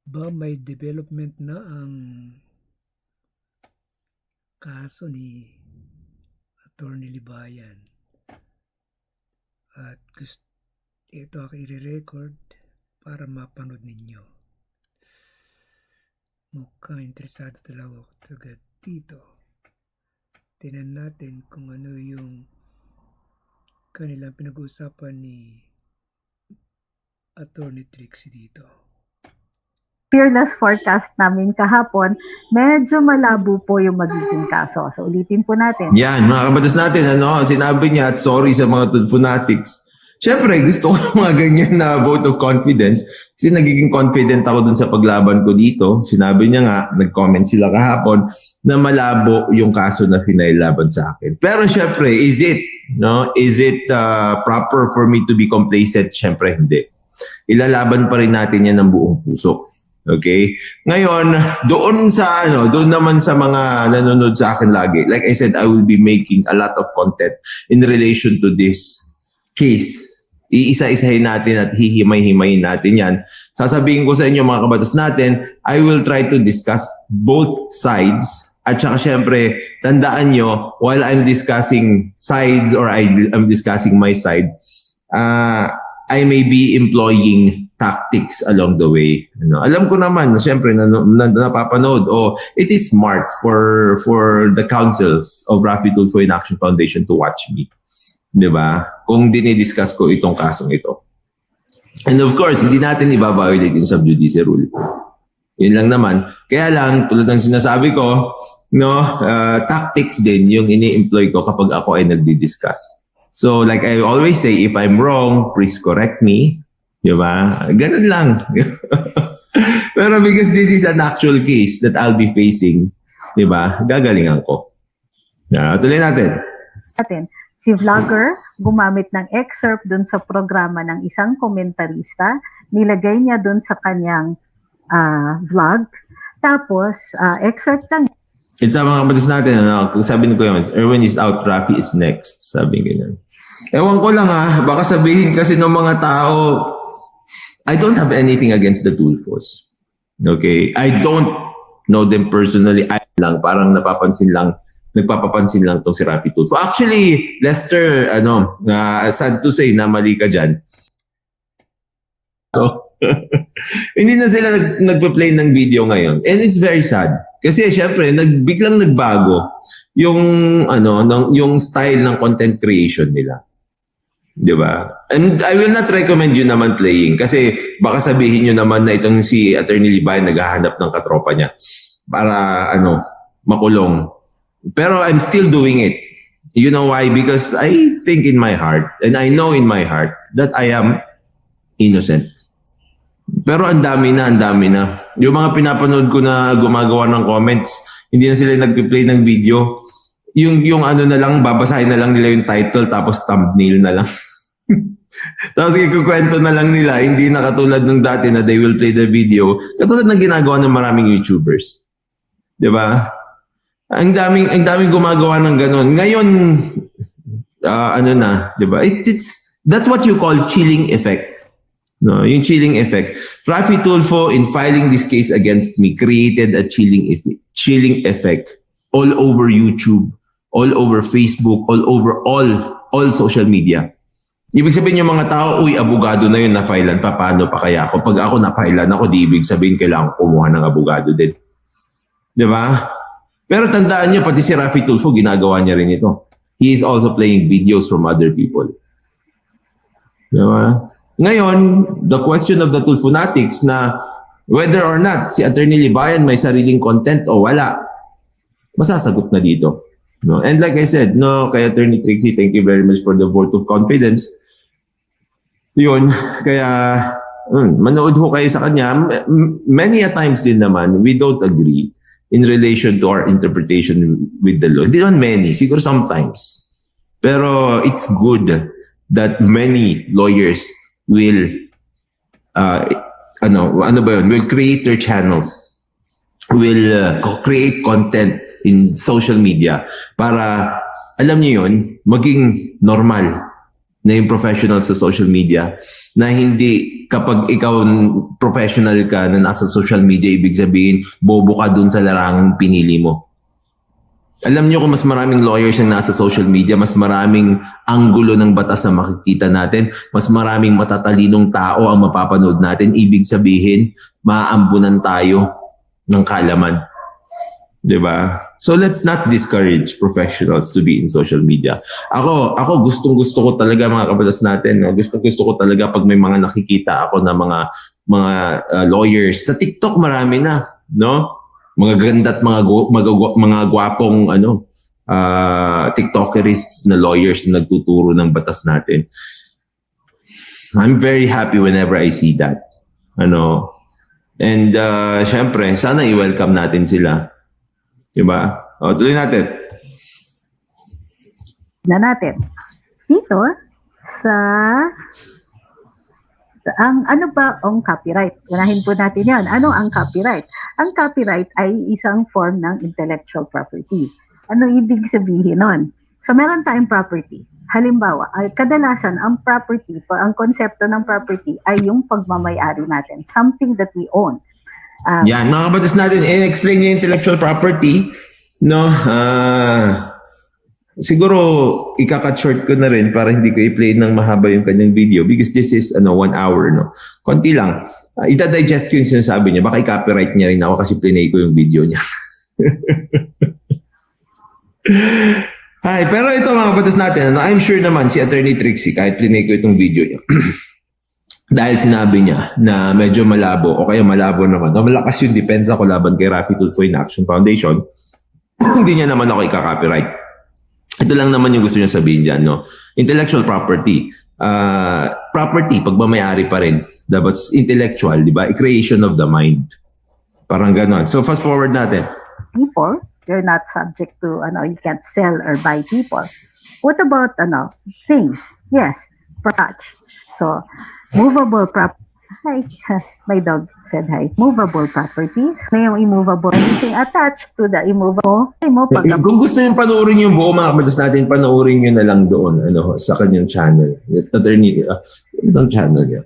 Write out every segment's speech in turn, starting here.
Ba may development na ang kaso ni Attorney Libayan at ito ako i-record para mapanood ninyo. Mukhang interesado talaga ako dito. Tingnan natin kung ano yung kanilang pinag-uusapan ni Attorney Trixie dito. Fearless forecast namin kahapon, medyo malabo po yung magiging kaso. So ulitin po natin. Yan, mga kabatas natin, sinabi niya at sorry sa mga Tulfonatics. Siyempre, gusto ko mga ganyan na vote of confidence kasi nagiging confident ako dun sa paglaban ko dito. Sinabi niya nga, nag-comment sila kahapon na malabo yung kaso na final laban sa akin. Pero siyempre, is it proper for me to be complacent? Siyempre, hindi. Ilalaban pa rin natin yan ng buong puso. Okay? Ngayon, doon naman sa mga nanonood sa akin lagi, like I said, I will be making a lot of content in relation to this case. Iisa-isahin natin at hihimay-himayin natin yan. Sasabihin ko sa inyo mga kabatas natin, I will try to discuss both sides. At saka syempre, tandaan nyo, while I'm discussing sides or I'm discussing my side, I may be employing tactics along the way. Alam ko naman, siyempre, napapanood, it is smart for the councils of Raffy Tulfo in Action Foundation to watch me. Di ba? Kung dinidiscuss ko itong kasong ito. And of course, hindi natin ibabiolate yung sub judice rule. Yun lang naman. Kaya lang, tulad ng sinasabi ko, tactics din yung ini-employ ko kapag ako ay nagdi-discuss. So like I always say, if I'm wrong, please correct me. Di ba? Ganun lang. Pero because this is an actual case that I'll be facing, di ba? Gagalingan ko. Tuloy natin. Si vlogger gumamit ng excerpt dun sa programa ng isang komentarista, nilagay niya dun sa kanyang vlog, tapos excerpt lang. Ito mga kabatas natin, kung sabi ko yun, Erwin is out, Raffy is next. Sabi ganyan. Ewan ko lang baka sabihin kasi ng mga tao, I don't have anything against the Tulfos. Okay? I don't know them personally. Parang nagpapapansin lang tong si Raffy Tulfo. Actually, Lester, sad to say na mali ka dyan. So, hindi na sila nagpa-play ng video ngayon. And it's very sad. Kasi syempre, biglang nagbago yung style ng content creation nila. Di ba? And I will not recommend you naman playing kasi baka sabihin nyo naman na itong si Attorney Libayan naghahanap ng katropa niya para makulong. Pero I'm still doing it. You know why? Because I think in my heart and I know in my heart that I am innocent. Pero ang dami na. Yung mga pinapanood ko na gumagawa ng comments, hindi na sila nagpi-play ng video. Yung na lang, babasahin na lang nila yung title tapos thumbnail na lang. Tapos ikukwento na lang nila, hindi na katulad ng dati na they will play the video. Katulad ng ginagawa ng maraming YouTubers. Di ba? Ang daming gumagawa ng ganun. Ngayon, di ba? That's what you call chilling effect. No, yung chilling effect. Raffy Tulfo, in filing this case against me, created a chilling effect all over YouTube, all over Facebook, all over all social media. Ibig sabihin yung mga tao, abogado na yun na-filean pa, paano pa kaya ako? Pag ako na-filean ako, di ibig sabihin kailangan kumuha ng abogado din. Di ba? Pero tandaan niyo, pati si Raffy Tulfo, ginagawa niya rin ito. He is also playing videos from other people. Di ba? Ngayon, the question of the Tulfonatics na whether or not si Attorney Libayan may sariling content o wala, masasagot na dito. No? And like I said, kay Attorney Trixie, thank you very much for the vote of confidence. Yun, kaya manood ho kayo sa kanya. Many a times din naman, we don't agree in relation to our interpretation with the law. Hindi naman many, siguro sometimes. Pero it's good that many lawyers will will create their channels, will create content in social media para alam niyo yun, maging normal na yung professional sa social media, na hindi kapag ikaw professional ka na nasa social media, ibig sabihin, bobo ka dun sa larangang pinili mo. Alam niyo kung mas maraming lawyers ang nasa social media, mas maraming anggulo ng batas na makikita natin, mas maraming matatalinong tao ang mapapanood natin, ibig sabihin, maaambunan tayo ng kaalaman. Diba? So let's not discourage professionals to be in social media. Ako gustong-gusto ko talaga mga kabatas natin, no? Gustong-gusto ko talaga pag may mga nakikita ako na mga lawyers sa TikTok, marami na, no? Mga ganda at mga gwapong TikTokerists na lawyers na nagtuturo ng batas natin. I'm very happy whenever I see that. And syempre, sana i-welcome natin sila. Diba? O, tuloy natin. natin. Dito, ang ano ba ang copyright? Unahin po natin yan. Ano ang copyright? Ang copyright ay isang form ng intellectual property. Ano ibig sabihin nun? So, meron tayong property. Halimbawa, kadalasan ang property, ang konsepto ng property ay yung pagmamayari natin. Something that we own. Yan, mga kabatas natin, explain niyo yung intellectual property, no? Siguro, ika-cut short ko na rin para hindi ko i-play ng mahaba yung kanyang video because this is 1 hour, no? Konti lang. Ita-digest ko yung sinasabi niya. Baka i-copyright niya rin ako kasi plinay ko yung video niya. Hi, pero ito mga kabatas natin, I'm sure naman si Attorney Trixie, kahit plinay ko itong video niya, dahil sinabi niya na medyo malabo o kaya malabo naman. Malakas yung depensa ko laban kay Raffy Tulfo in Action Foundation. Hindi niya naman ako ika-copyright. Ito lang naman yung gusto niya sabihin dyan. No? Intellectual property. Property, pagmamayari pa rin. Dapat intellectual, di ba? Creation of the mind. Parang ganon. So fast forward natin. People, you're not subject to, you can't sell or buy people. What about, things? Yes, touch. So, movable property. Hi, my dog said hi. Movable property. May yung immovable. Anything attached to the immovable. Kung gusto nyo panoorin yung buo mga kabatas natin, panoorin nyo na lang doon sa kanyang channel. Attorney, isang channel niya.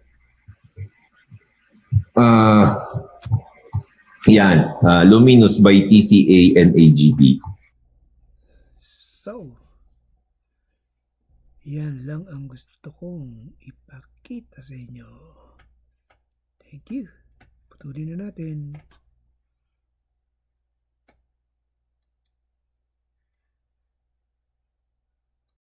Yan, Luminous by TCA and AGB. So, yan lang ang gusto kong ipakita sa inyo. Thank you. Putulin na natin.